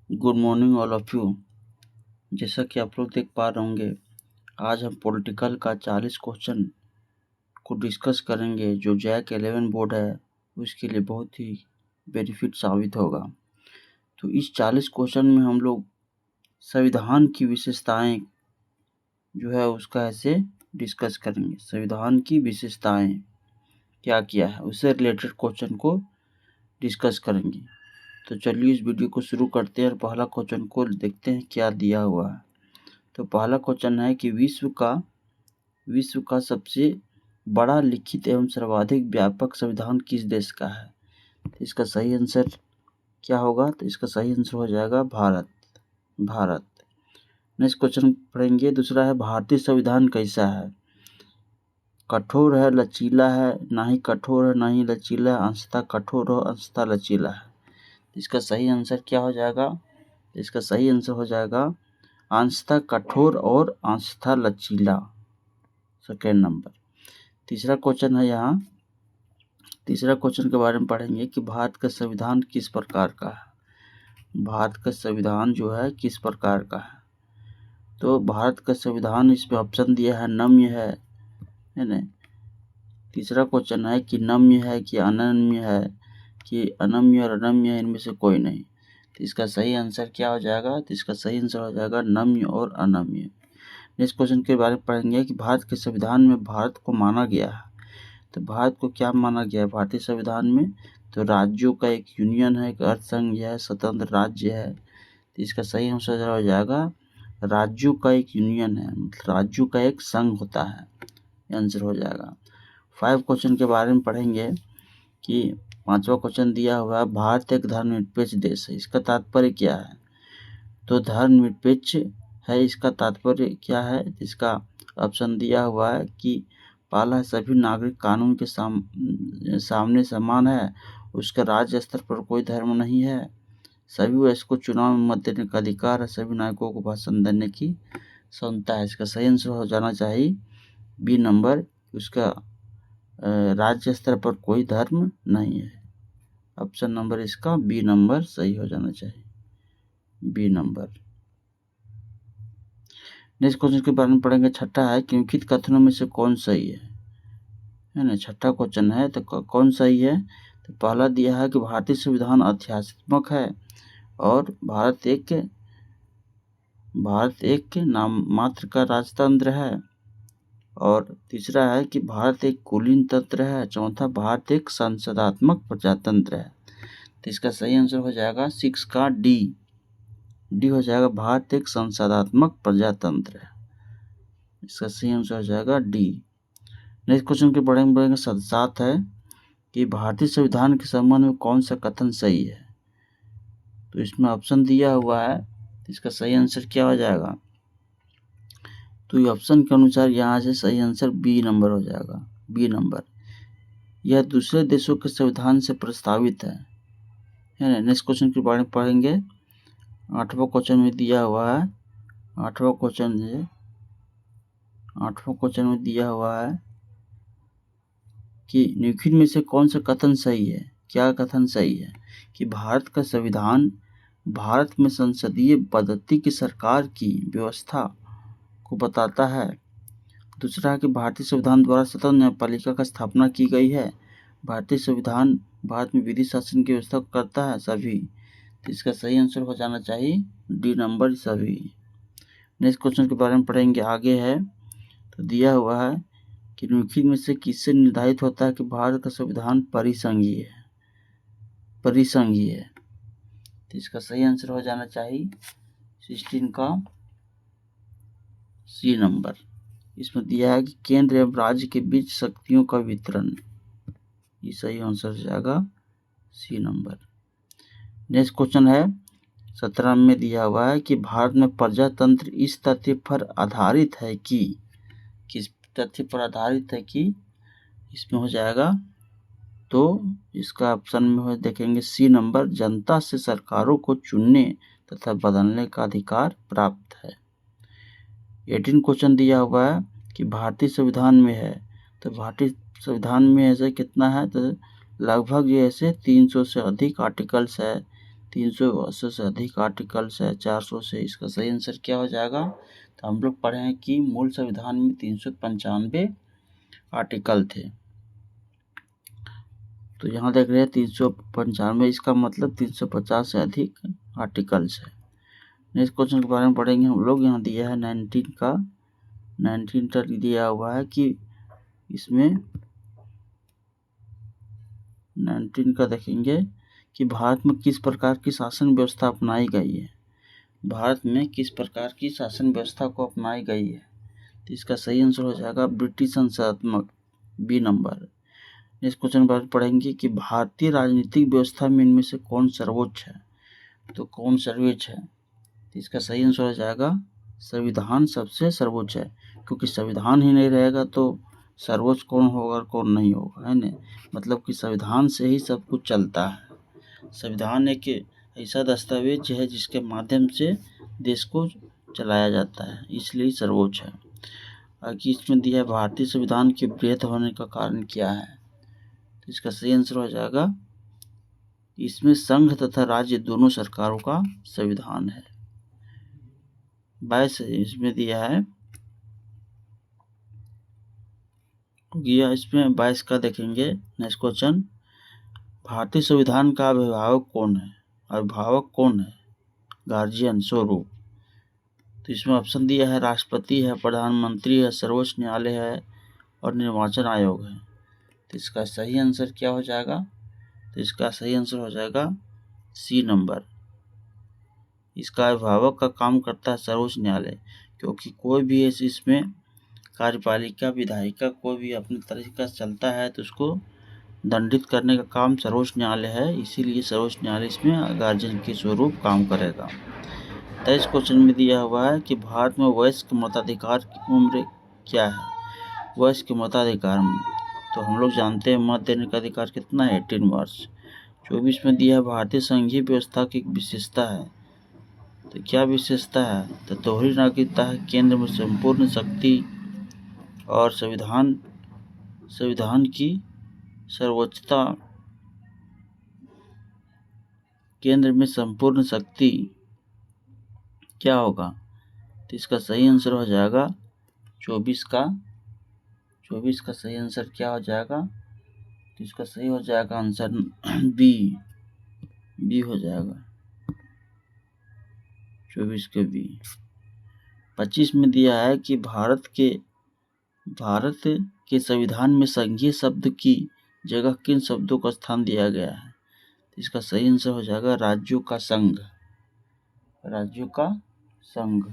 Good morning all of you. जैसा कि आप लोग देख पा रहे होंगे, आज हम पॉलिटिकल का 40 क्वेश्चन को डिस्कस करेंगे जो जैक 11 बोर्ड है उसके लिए बहुत ही बेनिफिट साबित होगा। तो इस 40 क्वेश्चन में हम लोग संविधान की विशेषताएं जो है उसका ऐसे डिस्कस करेंगे। संविधान की विशेषताएं क्या क्या है उससे रिलेटेड क्वेश्चन को डिस्कस करेंगे। तो चलिए इस वीडियो को शुरू करते हैं और पहला क्वेश्चन को देखते हैं क्या दिया हुआ है। तो पहला क्वेश्चन है कि विश्व का सबसे बड़ा लिखित एवं सर्वाधिक व्यापक संविधान किस देश का है। तो इसका सही आंसर क्या होगा? तो इसका सही आंसर हो जाएगा भारत। नेक्स्ट क्वेश्चन पढ़ेंगे। दूसरा है भारतीय संविधान कैसा है? कठोर है, लचीला है, ना ही कठोर है ना ही लचीला है, अंशतः कठोर और अंशतः लचीला है। इसका सही आंसर क्या हो जाएगा? इसका सही आंसर हो जाएगा अंशतः कठोर और अंशतः लचीला, सेकेंड नंबर। तीसरा क्वेश्चन है यहाँ, तीसरा क्वेश्चन के बारे में पढ़ेंगे कि भारत का संविधान किस प्रकार का है। भारत का संविधान जो है किस प्रकार का है? तो भारत का संविधान, इसमें ऑप्शन दिया है नम्य है ना। तीसरा क्वेश्चन है कि नम्य है कि अनम्य है, कि अनम्य और अनम्य है, इनमें से कोई नहीं। तो इसका सही आंसर क्या हो जाएगा? तो इसका सही आंसर हो जाएगा नम्य और अनम्य। नेक्स्ट क्वेश्चन के बारे में पढ़ेंगे कि भारत के संविधान में भारत को माना गया है। तो भारत को क्या माना गया है भारतीय संविधान में? तो राज्यों का एक यूनियन है, एक अर्थ संघ है, स्वतंत्र राज्य है। तो इसका सही आंसर हो जाएगा राज्यों का एक यूनियन है, मतलब राज्यों का एक संघ होता है, आंसर हो जाएगा। 5 क्वेश्चन के बारे में पढ़ेंगे कि पांचवा क्वेश्चन दिया हुआ है भारत एक धर्मनिरपेक्ष देश है, इसका तात्पर्य क्या है? तो धर्मनिरपेक्ष है, इसका तात्पर्य क्या है? इसका ऑप्शन दिया हुआ है कि पहला, सभी नागरिक कानून के सामने समान है, उसका राज्य स्तर पर कोई धर्म नहीं है, सभी वयस्क को चुनाव में मत देने का अधिकार है, सभी नागरिकों को भाषण देने की क्षमता है। इसका सही आंसर हो जाना चाहिए बी नंबर, उसका राज्य स्तर पर कोई धर्म नहीं है। ऑप्शन नंबर इसका बी नंबर सही हो जाना चाहिए, बी नंबर। नेक्स्ट क्वेश्चन के बारे में पढ़ेंगे। छठा है कि निम्नलिखित कथनों में से कौन सही है ना। छठा क्वेश्चन है तो कौन सही है? तो पहला दिया है कि भारतीय संविधान ऐतिहासिक है और भारत एक नाम मात्र का राजतंत्र है। और तीसरा है कि भारत एक कुलीन तंत्र है। चौथा, भारत एक संसदात्मक प्रजातंत्र है। तो इसका सही आंसर हो जाएगा 6 का डी हो जाएगा, भारत एक संसदात्मक प्रजातंत्र है। इसका सही आंसर हो जाएगा डी। नेक्स्ट क्वेश्चन के बढ़ेंगे 7 है कि भारतीय संविधान के संबंध में कौन सा कथन सही है। तो इसमें ऑप्शन दिया हुआ है, इसका सही आंसर क्या हो जाएगा? तो ये ऑप्शन के अनुसार यहाँ से सही आंसर बी नंबर हो जाएगा, बी नंबर। यह दूसरे देशों के संविधान से प्रस्तावित है ना। नेक्स्ट क्वेश्चन के बारे में पढ़ेंगे। 8वां क्वेश्चन में दिया हुआ है, 8वां क्वेश्चन में दिया हुआ है कि निम्नलिखित में से कौन सा कथन सही है। क्या कथन सही है? कि भारत का संविधान भारत में संसदीय पद्धति की सरकार की व्यवस्था को बताता है। दूसरा है कि भारतीय संविधान द्वारा स्वतंत्र न्यायपालिका का स्थापना की गई है। भारतीय संविधान भारत में विधि शासन की व्यवस्था करता है सभी। तो इसका सही आंसर हो जाना चाहिए डी नंबर, सभी। नेक्स्ट क्वेश्चन के बारे में पढ़ेंगे। आगे है तो दिया हुआ है कि निम्नलिखित में से किससे निर्धारित होता है कि भारत का संविधान परिसंघीय है। तो इसका सही आंसर हो जाना चाहिए 16 का सी नंबर। इसमें दिया है कि केंद्र एवं राज्य के बीच शक्तियों का वितरण, ये सही आंसर हो जाएगा सी नंबर। नेक्स्ट क्वेश्चन है 17 में दिया हुआ है कि भारत में प्रजातंत्र इस तथ्य पर आधारित है कि, किस तथ्य पर आधारित है कि, इसमें हो जाएगा तो इसका ऑप्शन में हो देखेंगे सी नंबर, जनता से सरकारों को चुनने तथा बदलने का अधिकार प्राप्त है। 18 क्वेश्चन दिया हुआ है कि भारतीय संविधान में है। तो भारतीय संविधान में ऐसे कितना है? तो लगभग ये ऐसे 300 से अधिक आर्टिकल्स है, 380 से अधिक आर्टिकल्स है, 400 से। इसका सही आंसर क्या हो जाएगा? तो हम लोग पढ़े हैं कि मूल संविधान में 395 आर्टिकल थे। तो यहाँ देख रहे हैं 395, इसका मतलब 350 से अधिक आर्टिकल्स है। नेक्स्ट क्वेश्चन के बारे में पढ़ेंगे हम लोग। यहाँ दिया है 19 तक दिया हुआ है कि इसमें 19 का देखेंगे कि भारत में किस प्रकार की शासन व्यवस्था अपनाई गई है। भारत में किस प्रकार की शासन व्यवस्था को अपनाई गई है? तो इसका सही आंसर हो जाएगा ब्रिटिश संसदात्मक, बी नंबर। नेक्स्ट क्वेश्चन बारे में पढ़ेंगे कि भारतीय राजनीतिक व्यवस्था में इनमें से कौन सर्वोच्च है? तो कौन सर्वोच्च है? तो इसका सही आंसर हो जाएगा संविधान सबसे सर्वोच्च है, क्योंकि संविधान ही नहीं रहेगा तो सर्वोच्च कौन होगा और कौन नहीं होगा, है ना। मतलब कि संविधान से ही सब कुछ चलता है। संविधान एक ऐसा दस्तावेज है जिसके माध्यम से देश को चलाया जाता है, इसलिए सर्वोच्च है। आगे इसमें दिया है भारतीय संविधान के वृहद होने का कारण क्या है? तो इसका सही आंसर हो जाएगा इसमें संघ तथा राज्य दोनों सरकारों का संविधान है। 22 इसमें दिया है, इसमें 22 का देखेंगे। नेक्स्ट क्वेश्चन, भारतीय संविधान का अभिभावक कौन है? अभिभावक कौन है? गार्जियन, स्वरूप। तो इसमें ऑप्शन दिया है राष्ट्रपति है, प्रधानमंत्री है, सर्वोच्च न्यायालय है और निर्वाचन आयोग है। तो इसका सही आंसर क्या हो जाएगा? तो इसका सही आंसर हो जाएगा सी नंबर। इसका अभिभावक का काम करता है सर्वोच्च न्यायालय, क्योंकि कोई भी इसमें कार्यपालिका विधायिका कोई भी अपने तरीका से चलता है तो उसको दंडित करने का काम सर्वोच्च न्यायालय है, इसीलिए सर्वोच्च न्यायालय इसमें गार्जियन के स्वरूप काम करेगा। 23 क्वेश्चन में दिया हुआ है कि भारत में वयस्क मताधिकार की उम्र क्या है? वयस्क मताधिकार तो हम लोग जानते हैं मत देने का अधिकार कितना है? 18 वर्ष। 24 में दिया है भारतीय संघीय व्यवस्था की विशेषता है। तो क्या विशेषता है? तो दोहरी नागरिकता है, केंद्र में संपूर्ण शक्ति और संविधान की सर्वोच्चता, केंद्र में संपूर्ण शक्ति क्या होगा? तो इसका सही आंसर हो जाएगा 24 का सही आंसर क्या हो जाएगा? तो इसका सही हो जाएगा आंसर बी हो जाएगा, 24 के बी। 25 में दिया है कि भारत के संविधान में संघीय शब्द की जगह किन शब्दों का स्थान दिया गया है? इसका सही आंसर हो जाएगा राज्यों का संघ, राज्यों का संघ।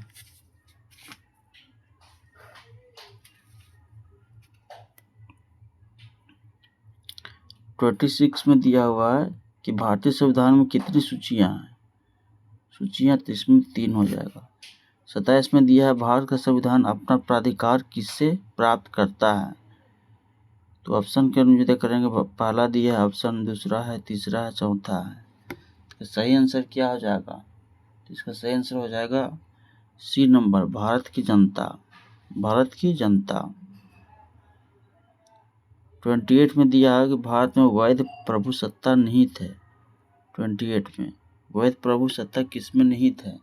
ट्वेंटी 26 में दिया हुआ है कि भारतीय संविधान में कितनी सूचियां हैं? सूचियां तो इसमें 3 हो जाएगा। 27 में दिया है भारत का संविधान अपना प्राधिकार किससे प्राप्त करता है? तो ऑप्शन के अनुसार करेंगे, पहला दिया है ऑप्शन, दूसरा है, तीसरा है, चौथा है। तो सही आंसर क्या हो जाएगा? तो इसका सही आंसर हो जाएगा सी नंबर, भारत की जनता, भारत की जनता। 28 में दिया है कि भारत में वैध प्रभुसत्ता निहित है। 28 में वैध प्रभुसत्ता किसमें निहित है?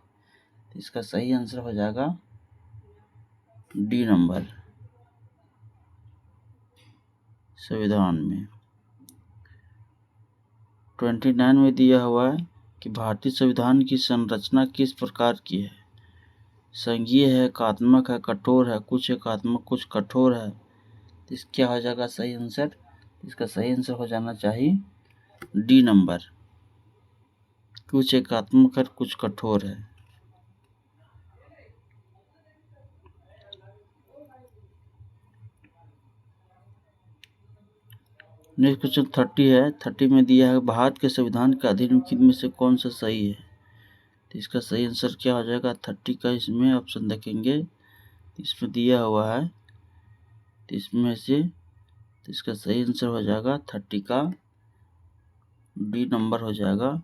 तो इसका सही आंसर हो जाएगा डी नंबर, संविधान में। 29 में दिया हुआ है कि भारतीय संविधान की संरचना किस प्रकार की है? संघीय है, एकात्मक है, कठोर है, कुछ एकात्मक कुछ कठोर है। तो इस क्या हो जाएगा सही आंसर? इसका सही आंसर हो जाना चाहिए डी नंबर, कुछ एकात्मक है, कुछ कठोर है। नेक्स्ट क्वेश्चन 30 है। 30 में दिया है भारत के संविधान के अधीन में से कौन सा सही है? तो इसका सही आंसर क्या हो जाएगा? 30 का इसमें ऑप्शन देखेंगे, इसमें दिया हुआ है, तो इसमें से तो इसका सही आंसर हो जाएगा 30 का डी नंबर हो जाएगा,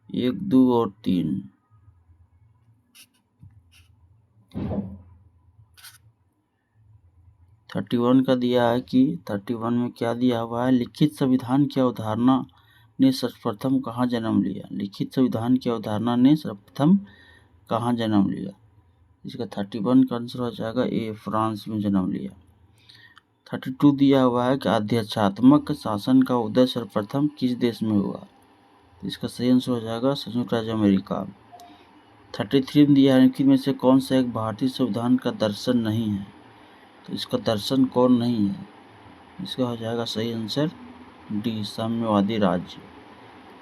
1, 2 और 3। (31) का दिया है कि 31 में क्या दिया हुआ है? लिखित संविधान की अवधारणा ने सर्वप्रथम कहाँ जन्म लिया? लिखित संविधान की अवधारणा ने सर्वप्रथम कहाँ जन्म लिया? इसका 31 का आंसर हो जाएगा ए, फ्रांस में जन्म लिया। 32 दिया हुआ है कि अध्यक्षात्मक शासन का उदय सर्वप्रथम किस देश में हुआ? इसका सही आंसर हो जाएगा संयुक्त राज्य अमेरिका। 33 में दिया है निम्नलिखित में से कौन सा एक भारतीय संविधान का दर्शन नहीं है? तो इसका दर्शन कौन नहीं है? इसका हो जाएगा सही आंसर डी, साम्यवादी राज्य।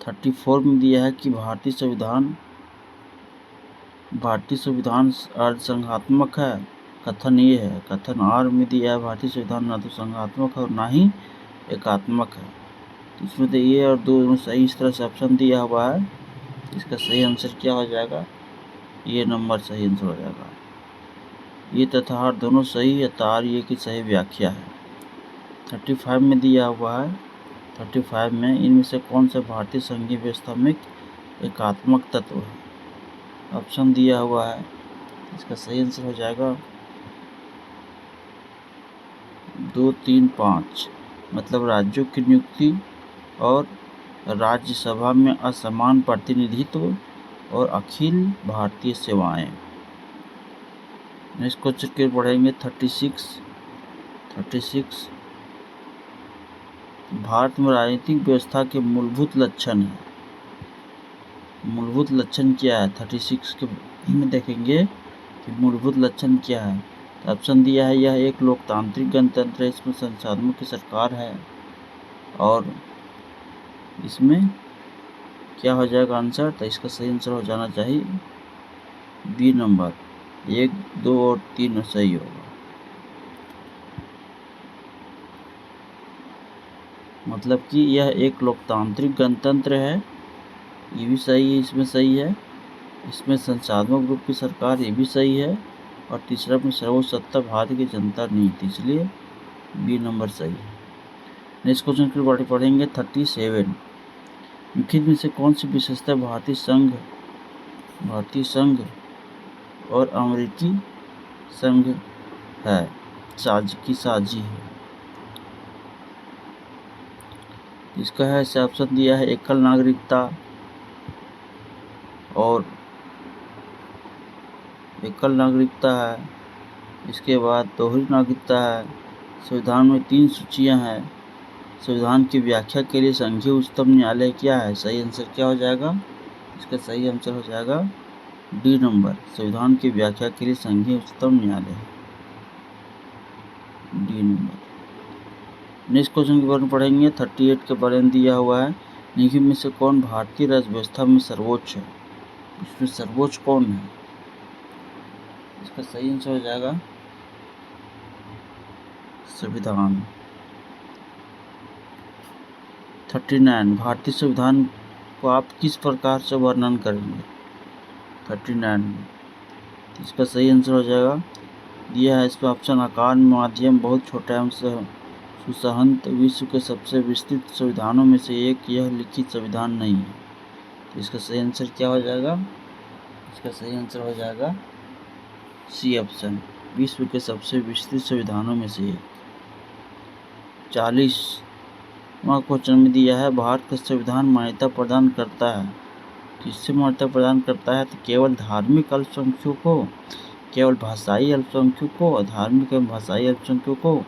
34 में दिया है कि भारतीय संविधान अर्धसंघात्मक है। कथन ये है, कथन आर में दिया है भारतीय संविधान ना तो संघात्मक है और ना ही एकात्मक है। तो इसमें तो ये और दो सही इस तरह से ऑप्शन दिया हुआ है। इसका सही आंसर क्या हो जाएगा? ये नंबर सही आंसर हो जाएगा। ये तथा आर दोनों सही है, तार ये की सही व्याख्या है। 35 में दिया हुआ है, 35 में इनमें से कौन सा भारतीय संघीय व्यवस्था में एकात्मक तत्व है? ऑप्शन दिया हुआ है, इसका सही आंसर हो जाएगा 2, 3, 5। मतलब राज्यों की नियुक्ति और राज्यसभा में असमान प्रतिनिधित्व और अखिल भारतीय सेवाएं। नेक्स्ट क्वेश्चन के बढ़ेंगे 36। भारत में राजनीतिक व्यवस्था के मूलभूत लक्षण है। मूलभूत लक्षण क्या है? 36 के में देखेंगे कि मूलभूत लक्षण क्या है। तो ऑप्शन दिया है, यह एक लोकतांत्रिक गणतंत्र है, इसमें संसाधनों की सरकार है। और इसमें क्या हो जाएगा आंसर? तो इसका सही आंसर हो जाना चाहिए बी नंबर, 1, 2 और 3 सही होगा। मतलब कि यह एक लोकतांत्रिक गणतंत्र है, ये भी सही है, इसमें सही है। इसमें संसाधनों ग्रुप की सरकार, ये भी सही है। और तीसरा में सर्वोच्च सत्ता भारत की जनता नीति, इसलिए बी नंबर सही है। नेक्स्ट क्वेश्चन की बारे पढ़ेंगे 37। निम्नलिखित में से कौन सी विशेषता भारतीय संघ और अमेरिकी संघ है साझी है? इसका है ऑप्शन दिया है, एकल नागरिकता और एकल नागरिकता है। इसके बाद दोहरी नागरिकता है। संविधान में 3 सूचियां हैं। संविधान की व्याख्या के लिए संघीय उच्चतम न्यायालय क्या है? सही आंसर क्या हो जाएगा? इसका सही आंसर हो जाएगा डी नंबर, संविधान की व्याख्या के लिए संघीय उच्चतम न्यायालय, डी नंबर। नेक्स्ट क्वेश्चन के बारे में पढ़ेंगे 38 के बारे में दिया हुआ है, निम्नलिखित में से कौन भारतीय राज्य व्यवस्था में सर्वोच्च है? इसमें सर्वोच्च कौन है? इसका सही आंसर हो जाएगा संविधान। 39 भारतीय संविधान को आप किस प्रकार से वर्णन करेंगे? 39 इसका सही आंसर हो जाएगा दिया है इसमें ऑप्शन, आकार में माध्यम बहुत छोटा एवं सुसंहत, विश्व के सबसे विस्तृत संविधानों में से एक, यह लिखित संविधान नहीं है। तो इसका सही आंसर क्या हो जाएगा? इसका सही आंसर हो जाएगा सी ऑप्शन, विश्व के सबसे विस्तृत संविधानों में से एक। 40वां क्वेश्चन में दिया है, भारत का संविधान मान्यता प्रदान करता है, किससे मान्यता प्रदान करता है? तो केवल धार्मिक अल्पसंख्यकों को, केवल भाषाई अल्पसंख्यकों को, धार्मिक एवं भाषाई अल्पसंख्यकों को,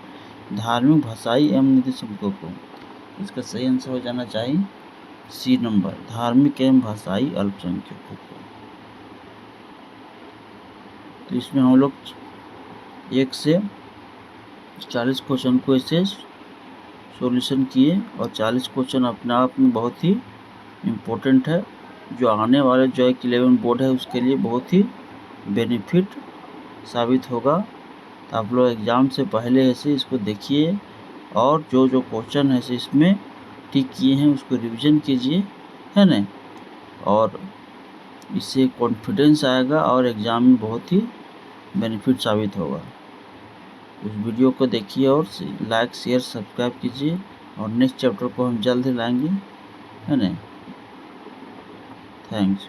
धार्मिक भाषाई एवं नीतिसंख्यकों को। इसका सही आंसर हो जाना चाहिए सी नंबर, धार्मिक एवं भाषाई अल्पसंख्यकों को। तो इसमें हम लोग 1 से 40 क्वेश्चन को ऐसे सॉल्यूशन किए और 40 क्वेश्चन अपने आप में बहुत ही इम्पोर्टेंट है, जो आने वाले जो 11 बोर्ड है उसके लिए बहुत ही बेनिफिट साबित होगा। तो आप लोग एग्ज़ाम से पहले ऐसे इसको देखिए और जो जो क्वेश्चन है ऐसे इसमें टिक किए हैं उसको रिवीजन कीजिए, है ना? और इससे कॉन्फिडेंस आएगा और एग्ज़ाम में बहुत ही बेनिफिट साबित होगा। उस वीडियो को देखिए और लाइक शेयर सब्सक्राइब कीजिए और नेक्स्ट चैप्टर को हम जल्द ही लाएंगे, है ना? थैंक्स।